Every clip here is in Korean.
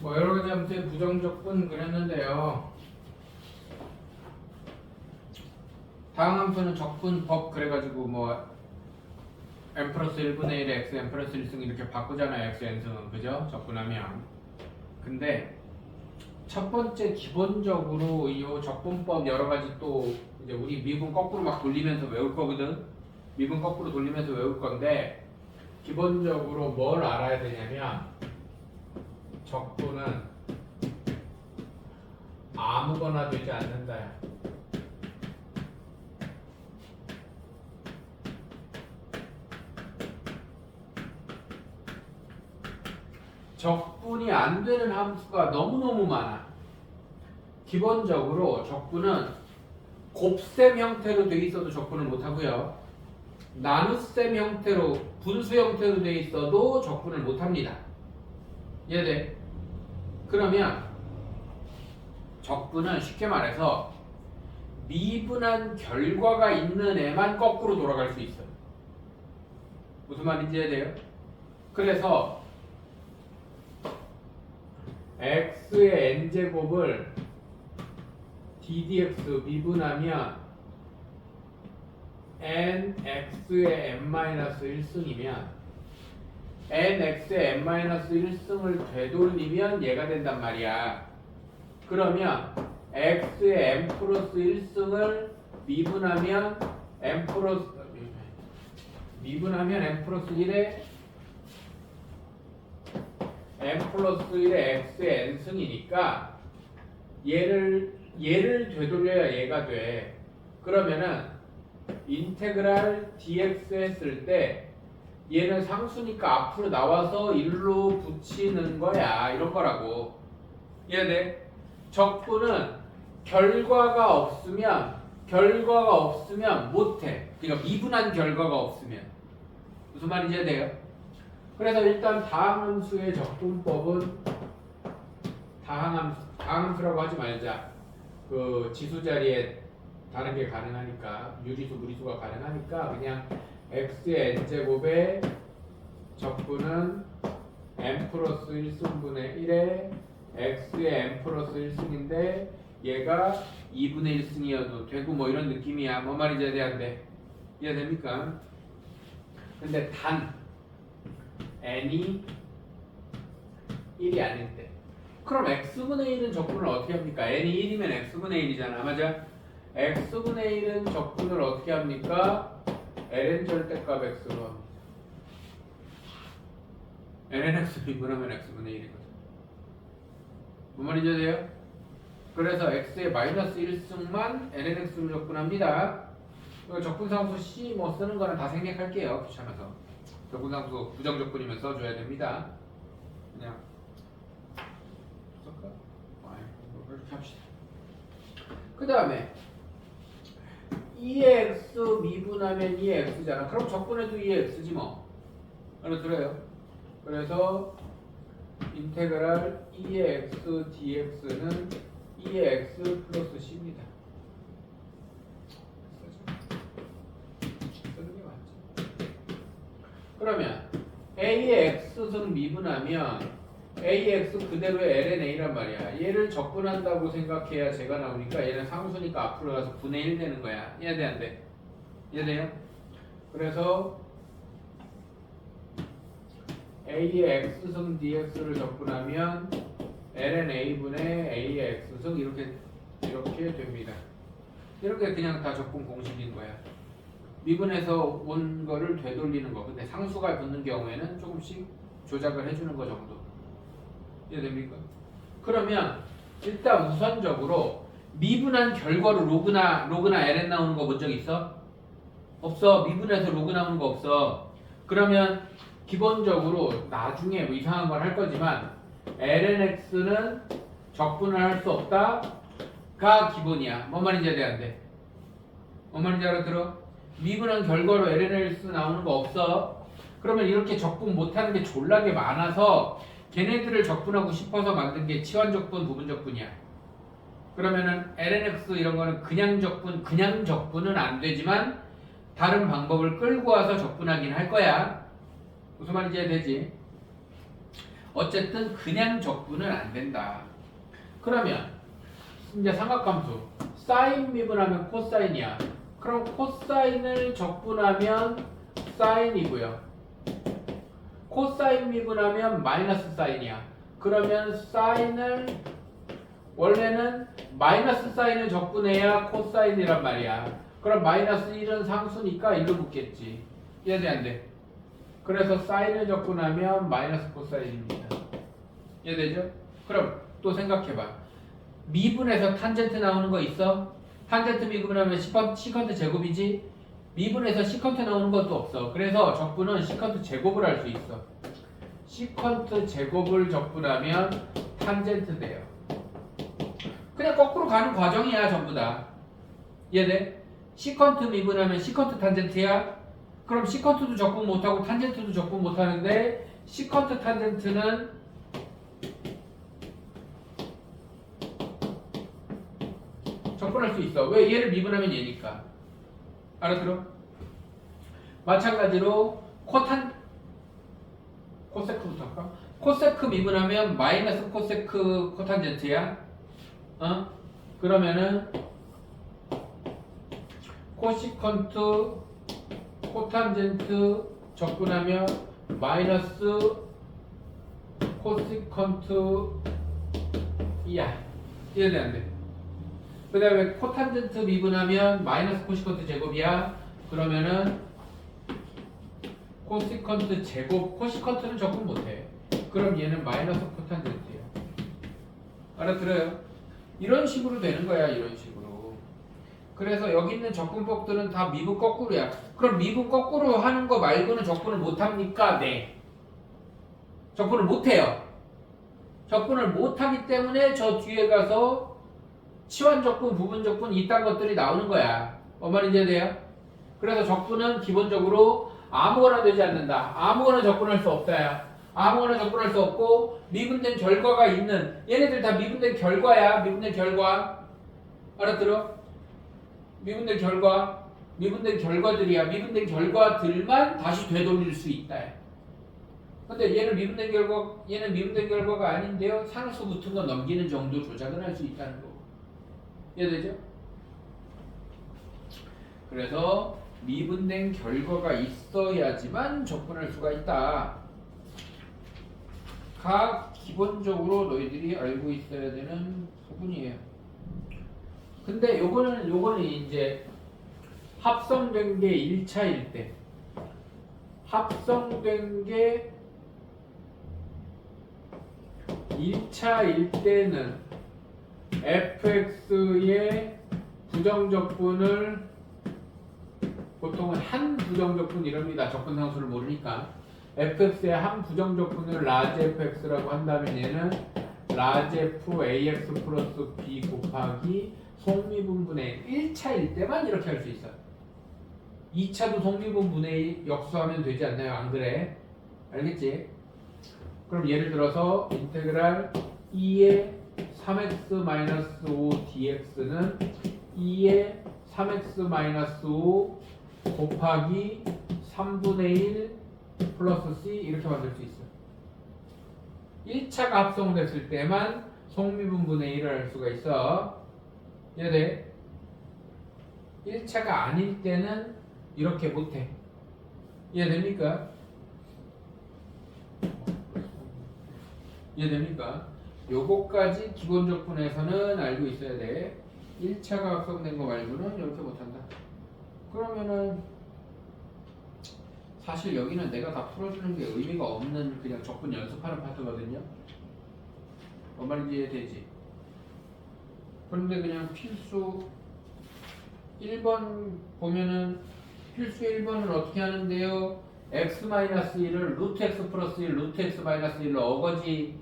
뭐 여러 가지 함수의 부정적분 그렸는데요. 다음 함수는 적분법 그래가지고 뭐 n 플러스 1분의 1의 x n 플러스 1승 이렇게 바꾸잖아요. x n승은 그죠? 적분하면. 근데 첫 번째 기본적으로 이 적분법 여러 가지 또 이제 우리 미분 거꾸로 막 돌리면서 외울 거거든. 미분 거꾸로 돌리면서 외울 건데 기본적으로 뭘 알아야 되냐면 적분은 아무거나 되지 않는다. 적분이 안 되는 함수가 너무너무 많아. 기본적으로 적분은 곱셈 형태로 돼 있어도 적분을 못 하고요. 나눗셈 형태로 분수 형태로 돼 있어도 적분을 못 합니다. 이해돼? 그러면 적분은 쉽게 말해서 미분한 결과가 있는 애만 거꾸로 돌아갈 수 있어요. 무슨 말인지 이해돼요? 그래서 x의 n제곱을 ddx 미분하면 nx의 n-1승이면 nx의 n-1승을 되돌리면 얘가 된단 말이야. 그러면 x의 n 플러스 1승을 미분하면 n 플러스 1에 n 플러스 1의 x의 n승이니까 얘를 되돌려야 얘가 돼. 그러면은 인테그랄 dx 했을 때 얘는 상수니까 앞으로 나와서 1로 붙이는 거야. 이런 거라고. 이해돼? 적분은 결과가 없으면 못해. 그러니까 미분한 결과가 없으면. 무슨 말인지 이해돼요? 그래서 일단 다항함수의 적분법은 다항함수라고 하지 말자. 그 지수 자리에 다른 게 가능하니까 유리수, 무리수가 가능하니까 그냥 x의 n제곱의 적분은 n 플러스 1승분의 1에 x의 n 플러스 1승인데 얘가 2분의 1승이어도 되고 뭐 이런 느낌이야. 뭔 말인지 이해됩니까? 근데 단 n이 1이 아닐 때 그럼 x분의 1은 적분을 어떻게 합니까? n이 1이면 x분의 1이잖아. 맞아? x분의 1은 적분을 어떻게 합니까? ln 절대값 x로 합니다. ln x 미분하면 x분의 1이거든. 뭔 말인지 아세요? 그래서 x의 마이너스 1승만 ln x로 적분합니다. 적분상수 C 뭐 쓰는 거는 다 생략할게요. 귀찮아서. 적분상수 부정적분이면 써줘야 됩니다. 그냥 쓸까? 이렇게 합시다. 그 다음에 2의 x 미분하면 2의 x잖아. 그럼 적분해도 2의 x지 뭐. 알아들어요? 그래서 인테그랄 2의 x dx는 2의 x 플러스 c입니다. 쓰는 게 맞지. 그러면 a의 x승 미분하면 a의 x 그대로의 ln a란 말이야. 얘를 적분한다고 생각해야 제가 나오니까 얘는 상수니까 앞으로 가서 분의 1 되는 거야. 이해돼 안 돼? 이해돼요? 그래서 a의 x승 dx를 적분하면 ln a분의 a의 x승 이렇게 됩니다. 이렇게 그냥 다 적분 공식인 거야. 미분해서 온 거를 되돌리는 거. 근데 상수가 붙는 경우에는 조금씩 조작을 해주는 거 정도. 이해됩니까? 그러면 일단 우선적으로 미분한 결과로 로그나 ln 나오는 거 본 적 있어? 없어. 미분해서 로그 나오는 거 없어. 그러면 기본적으로 나중에 뭐 이상한 걸 할 거지만 ln x는 적분을 할 수 없다가 기본이야. 뭔 말인지 이해 안 돼? 뭔 말인지 알아들어? 미분한 결과로 ln x 나오는 거 없어. 그러면 이렇게 적분 못하는 게 졸라게 많아서 걔네들을 적분하고 싶어서 만든 게 치환적분, 부분적분이야. 그러면은 lnx 이런 거는 그냥 적분은 안 되지만 다른 방법을 끌고 와서 적분하긴 할 거야. 무슨 말인지 이해되지? 어쨌든 그냥 적분은 안 된다. 그러면 이제 삼각함수 사인 미분하면 코사인이야. 그럼 코사인을 적분하면 사인이고요. 코사인 미분하면 마이너스 사인이야. 그러면 사인을 원래는 마이너스 사인을 적분해야 코사인이란 말이야. 그럼 마이너스 1은 상수니까 1로 붙겠지. 이해돼 안 돼? 그래서 사인을 적분하면 마이너스 코사인입니다. 이해되죠? 그럼 또 생각해봐. 미분에서 탄젠트 나오는 거 있어? 탄젠트 미분하면 시컨트 제곱이지? 미분에서 시컨트 나오는 것도 없어. 그래서 적분은 시컨트 제곱을 할 수 있어. 시컨트 제곱을 적분하면 탄젠트 돼요. 그냥 거꾸로 가는 과정이야 전부 다. 이해돼? 시컨트 미분하면 시컨트 탄젠트야? 그럼 시컨트도 적분 못하고 탄젠트도 적분 못하는데 시컨트 탄젠트는 적분할 수 있어. 왜? 얘를 미분하면 얘니까. 알아들어? 마찬가지로 코세크부터 할까? 코세크 미분하면 마이너스 코세크 코탄젠트야. 그러면은 코시컨트 코탄젠트 적분하면 마이너스 코시컨트 이야. 이해돼 안 돼? 그 다음에 코탄젠트 미분하면 마이너스 코시컨트 제곱이야. 그러면은 코시컨트 제곱, 코시컨트는 적분 못해. 그럼 얘는 마이너스 코탄젠트야. 알아들어요? 이런 식으로 되는 거야. 이런 식으로. 그래서 여기 있는 적분법들은 다 미분 거꾸로야. 그럼 미분 거꾸로 하는 거 말고는 적분을 못합니까? 네. 적분을 못해요. 적분을 못하기 때문에 저 뒤에 가서 치환 적분, 부분 적분 이딴 것들이 나오는 거야. 뭔 말인지 돼요? 그래서 적분은 기본적으로 아무거나 되지 않는다. 아무거나 적분할 수 없어요. 아무거나 적분할 수 없고 미분된 결과가 있는 얘네들 다 미분된 결과야. 미분된 결과. 알아들어? 미분된 결과. 미분된 결과들이야. 미분된 결과들만 다시 되돌릴 수 있다. 근데 얘는 미분된 결과가 아닌데요. 상수 붙은 거 넘기는 정도 조작은 할 수 있다는 거. 이해되죠? 그래서 미분된 결과가 있어야지만 적분할 수가 있다. 가 기본적으로 너희들이 알고 있어야 되는 부분이에요. 근데 요거는 이제 합성된 게 1차일 때. 합성된 게 1차일 때는 fx의 부정적분을 보통은 한 부정적분 이럽니다. 적분상수를 모르니까. fx의 한 부정적분을 라지 fx라고 한다면 얘는 라지 f ax 플러스 b 곱하기 속미분분의 1차일 때만 이렇게 할 수 있어. 2차도 속미분분의 역수하면 되지 않나요? 안 그래? 알겠지? 그럼 예를 들어서 인테그랄 2의 3x-5 dx는 2의 3x-5 곱하기 3분의 1 플러스 c 이렇게 만들 수 있어요. 1차가 합성됐을 때만 속미분분의 1을 할 수가 있어. 이해돼? 1차가 아닐 때는 이렇게 못해. 이해됩니까? 이해됩니까? 요거까지 기본적분에서는 알고 있어야 돼. 1차가 합성된 거 말고는 이렇게 못한다. 그러면은 사실 여기는 내가 다 풀어주는 게 의미가 없는 그냥 적분 연습하는 파트거든요. 뭔 말인지 이해되지? 그런데 그냥 필수 1번 보면은 필수 1번은 어떻게 하는데요? x-1을 루트 x 플러스 1, 루트 x 마이너스 1로 어거지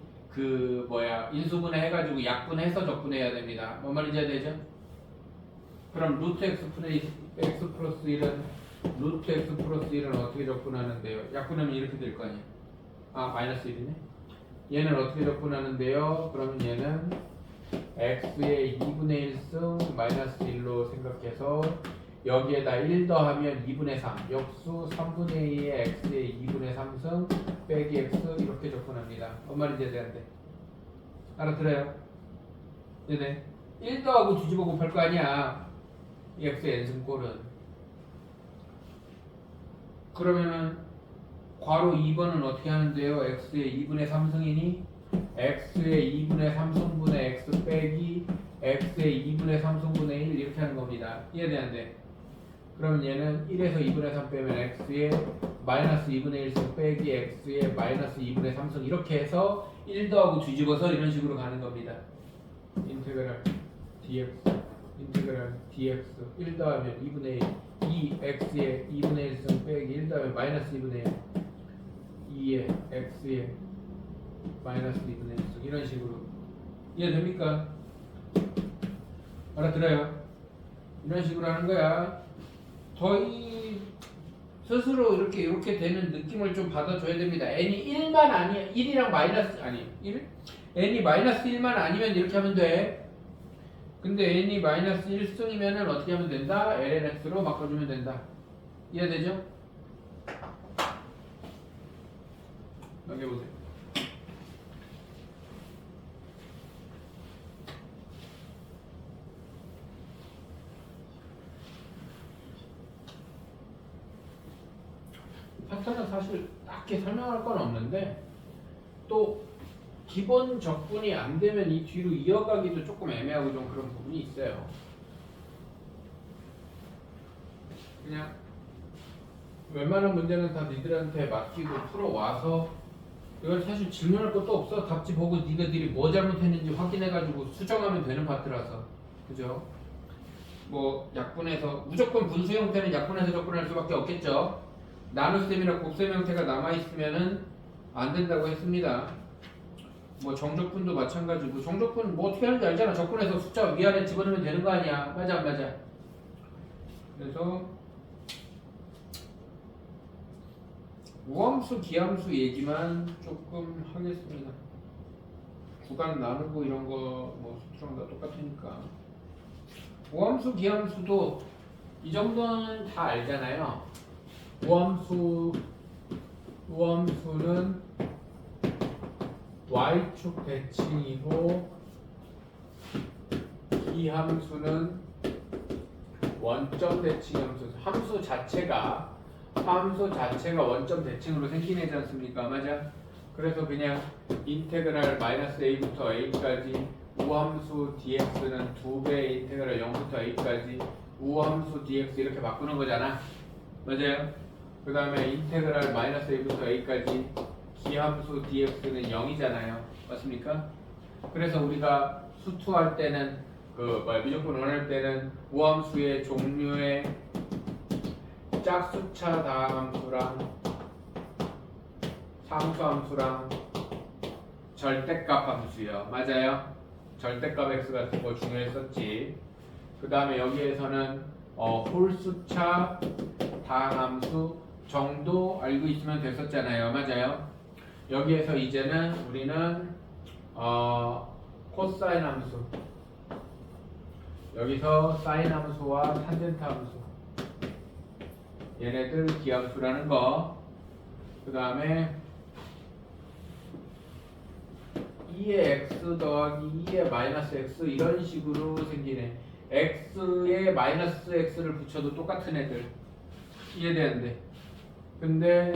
인수분해 해가지고 약분해서 적분해야 됩니다. 뭔 말인지 이해되죠? 그럼 루트 x 플러스 1은 루트 x 플러스 1은 어떻게 적분하는데요? 약분하면 이렇게 될 거 아니에요? 아 마이너스 1이네? 얘는 어떻게 적분하는데요? 그러면 얘는 x의 2분의 1승 마이너스 1로 생각해서 여기에다 1 더하면 2분의 3 역수 3분의 2의 x의 2분의 3승 빼기 x 이렇게 접근합니다. 뭔 말인지 이해되는데 알아들어요? 네네 1 더하고 뒤집어 곱할 거 아니야 이 x의 n승꼴은. 그러면은 괄호 2번은 어떻게 하는데요? x의 2분의 3승이니 x의 2분의 3승분의 x 빼기 x의 2분의 3승분의 1 이렇게 하는 겁니다. 이해되는데 그러면 얘는 1에서 2분의 3 빼면 x의 마이너스 2분의 1승 빼기 x의 마이너스 2분의 3승 이렇게 해서 1 더하고 뒤집어서 이런 식으로 가는 겁니다. 인테그랄 dx 인테그랄 dx 1 더하면 2분의 1 2x의 2분의 1승 빼기 1 더하면 마이너스 2분의 1 2의 x의 마이너스 2분의 1승 이런 식으로 이해됩니까? 알아들어요? 이런 식으로 하는 거야. 저희 스스로 이렇게 되는 느낌을 좀 받아줘야 됩니다. n이 1만 아니야 1이랑 마이너스 아니 1? n이 마이너스 1만 아니면 이렇게 하면 돼. 근데 n이 마이너스 1승이면은 어떻게 하면 된다? lnx로 바꿔주면 된다. 이해되죠? 넘겨보세요. 파트는 사실 딱히 설명할 건 없는데 또 기본 적분이 안 되면 이 뒤로 이어가기도 조금 애매하고 좀 그런 부분이 있어요. 그냥 웬만한 문제는 다 니들한테 맡기고 풀어와서 이건 사실 질문할 것도 없어. 답지 보고 니네들이 뭐 잘못했는지 확인해가지고 수정하면 되는 파트라서 그죠? 뭐 약분해서 무조건 분수 형태는 약분해서 접근할 수밖에 없겠죠. 나눗셈이나 곱셈 형태가 남아있으면은 안 된다고 했습니다. 뭐 정적분도 마찬가지고 정적분 뭐 어떻게 하는지 알잖아. 적분해서 숫자 위아래 집어넣으면 되는 거 아니야. 맞아 안 맞아? 그래서 우함수 기함수 얘기만 조금 하겠습니다. 구간 나누고 이런 거 뭐 수트랑 다 똑같으니까. 우함수 기함수도 이 정도는 다 알잖아요. 우함수는 y축 대칭이고 기함수는 원점 대칭 함수 자체가 원점 대칭으로 생기지 않습니까? 맞아? 그래서 그냥 인테그랄 마이너스 a부터 a까지 우함수 dx는 2배의 인테그랄 0부터 a까지 우함수 dx 이렇게 바꾸는 거잖아. 맞아요? 그 다음에 인테그랄 마이너스 a부터 a까지 기함수 dx는 0이잖아요. 맞습니까? 그래서 우리가 수투할 때는 미적분 원할 때는 우함수의 종류의 짝수차 다함수랑 상수함수랑 절대값 함수요. 맞아요? 절대값 x 같은 거 중요했었지. 그 다음에 여기에서는 홀수차 다함수 정도 알고 있으면 됐었잖아요. 맞아요? 여기에서 이제는 우리는 코사인 함수 여기서 사인 함수와 탄젠트 함수 얘네들 기함수라는 거. 그 다음에 2의 x 더하기 2의 마이너스 x 이런 식으로 생기네. x에 마이너스 x를 붙여도 똑같은 애들 이해되는데 근데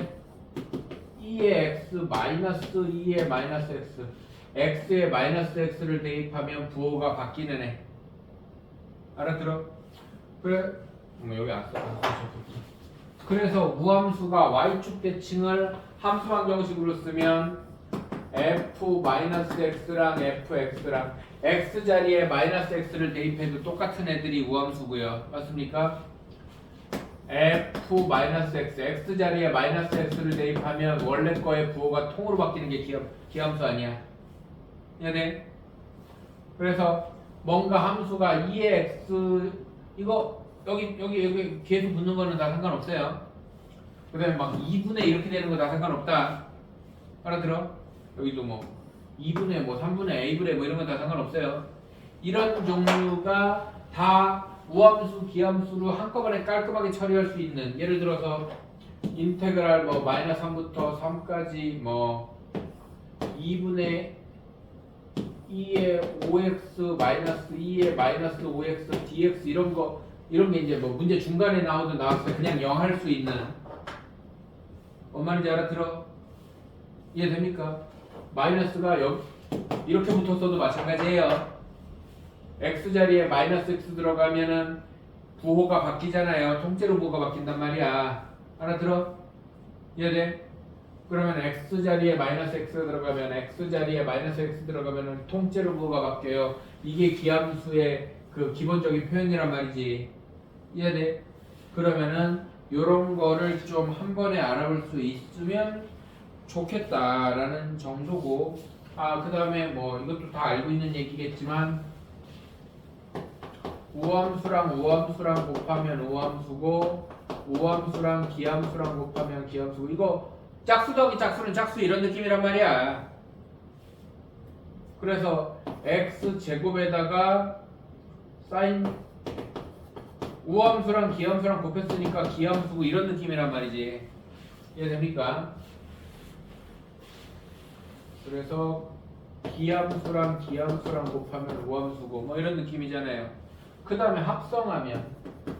2의 x 마이너스 2의 마이너스 x x에 마이너스 x를 대입하면 부호가 바뀌는 애 알아들어? 그래 여기 안 써. 그래서 우함수가 y축 대칭을 함수 방정식으로 쓰면 f-x랑 fx랑 x 자리에 마이너스 x를 대입해도 똑같은 애들이 우함수고요. 맞습니까? f-x x 자리에 마이너스 x를 대입하면 원래 거의 부호가 통으로 바뀌는 게 기함수 아니야. 이해돼? 그래서 뭔가 함수가 2의 x 이거 여기 계속 붙는 거는 다 상관없어요. 그 다음에 막 2분의 이렇게 되는 거 다 상관없다. 알아들어? 여기도 뭐 2분의 뭐 3분의 a분의 뭐 이런 거 다 상관없어요. 이런 종류가 다 우함수, 기함수로 한꺼번에 깔끔하게 처리할 수 있는, 예를 들어서 인테그랄 뭐 마이너스 3부터 3까지 뭐 2분의 2의 5x 마이너스 2의 마이너스 5x dx 이런 게 이제 뭐 문제 중간에 나왔어요. 그냥 0 할 수 있는. 뭔 말인지 알아들어? 이해됩니까? 마이너스가 이렇게 붙었어도 마찬가지예요. x 자리에 마이너스 x 들어가면은 부호가 바뀌잖아요. 통째로 부호가 바뀐단 말이야. 알아들어? 이해돼? 그러면 x 자리에 마이너스 x 들어가면 x 자리에 마이너스 x 들어가면은 통째로 부호가 바뀌어요. 이게 기함수의 그 기본적인 표현이란 말이지. 이해돼? 그러면은 요런 거를 좀 한 번에 알아볼 수 있으면 좋겠다라는 정도고, 그 다음에 뭐 이것도 다 알고 있는 얘기겠지만 우함수랑 우함수랑 곱하면 우함수고 우함수랑 기함수랑 곱하면 기함수고, 이거 짝수 더하기 짝수는 짝수 이런 느낌이란 말이야. 그래서 x 제곱에다가 사인 우함수랑 기함수랑 곱했으니까 기함수고 이런 느낌이란 말이지. 이해됩니까? 그래서 기함수랑 기함수랑 곱하면 우함수고 뭐 이런 느낌이잖아요. 그 다음에 합성하면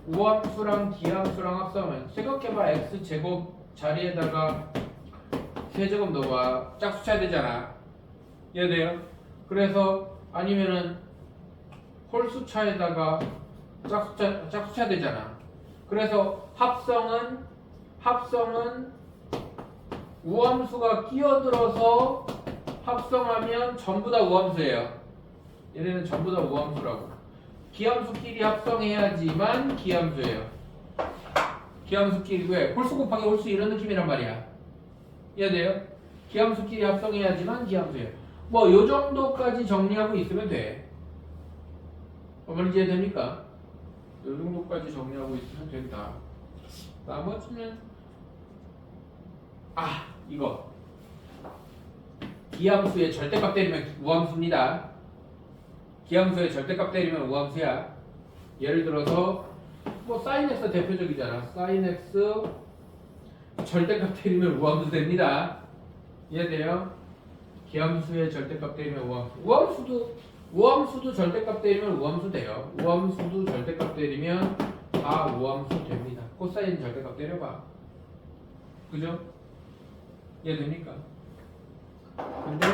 우함수랑 기함수랑 합성하면, 생각해봐. x 제곱 자리에다가 세제곱 넣어봐. 짝수 쳐야 되잖아. 이해돼요? 그래서 아니면은 홀수 차에다가 짝수 쳐야 되잖아. 그래서 합성은 우함수가 끼어들어서 합성하면 전부 다 우함수예요. 얘네는 전부 다 우함수라고. 기함수끼리 합성해야지만 기함수예요. 기함수끼리 왜? 홀수 곱하기 홀수 이런 느낌이란 말이야. 이해돼요? 기함수끼리 합성해야지만 기함수예요. 뭐 요 정도까지 정리하고 있으면 돼. 어머니 이해됩니까? 요 정도까지 정리하고 있으면 된다. 나머지는 이거 기함수의 절대값 때리면 우함수입니다. 기함수의 절대값 때리면 우함수야. 예를 들어서 뭐 sin x 대표적이잖아. sin x 절대값 때리면 우함수 됩니다. 이해돼요? 기함수의 절대값 때리면 우함수. 우함수도 절대값 때리면 우함수 돼요. 우함수도 절대값 때리면 다 우함수 됩니다. 코사인 절대값 때려봐. 그죠? 이해됩니까? 근데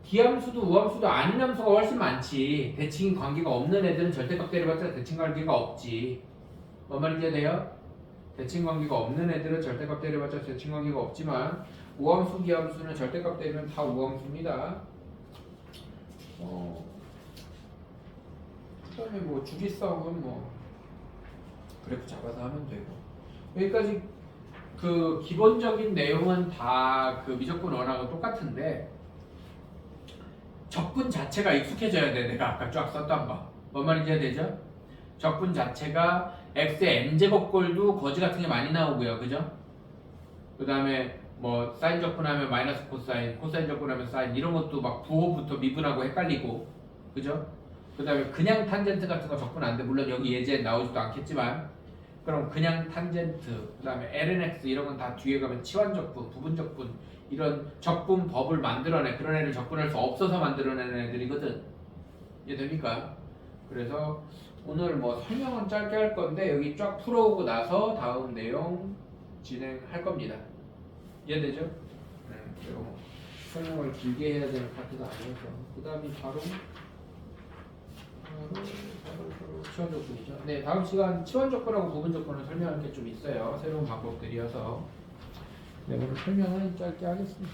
기함수도 우함수도 아닌 함수가 훨씬 많지. 대칭 관계가 없는 애들은 절대값 때려봤자 대칭 관계가 없지. 뭔 말인지 이해돼요? 대칭 관계가 없는 애들은 절대값 때려봤자 대칭 관계가 없지만 우함수, 기함수는 절대값 때리면 다 우함수입니다. 그 다음에 뭐 주기싸움은 뭐 그래프 잡아서 하면 되고, 여기까지 그 기본적인 내용은 다 그 미적분 원하고 똑같은데 적분 자체가 익숙해져야 돼. 내가 아까 쫙 썼던 거. 뭔 말인지 이해되죠? 적분 자체가 x의 n제곱꼴도 거지 같은 게 많이 나오고요. 그죠? 그 다음에 뭐 사인 적분하면 마이너스 코사인, 코사인 적분하면 사인, 이런 것도 막 부호부터 미분하고 헷갈리고, 그죠? 그 다음에 그냥 탄젠트 같은 거 적분 안 돼. 물론 여기 예제에 나오지도 않겠지만, 그럼 그냥 탄젠트, 그 다음에 lnx 이런 건 다 뒤에 가면 치환적분, 부분적분, 이런 적분 법을 만들어내. 그런 애를 적분할 수 없어서 만들어내는 애들이거든. 이해됩니까? 그래서 오늘 뭐 설명은 짧게 할 건데 여기 쫙 풀어오고 나서 다음 내용 진행할 겁니다. 이해되죠? 그리고 뭐 설명을 길게 해야 되는 파트가 아니어서 그 다음이 바로 치환적분이죠. 네, 다음 시간 치환적분하고 부분적분을 설명할 게 좀 있어요. 새로운 방법들이어서. 네, 오늘 설명은 짧게 하겠습니다.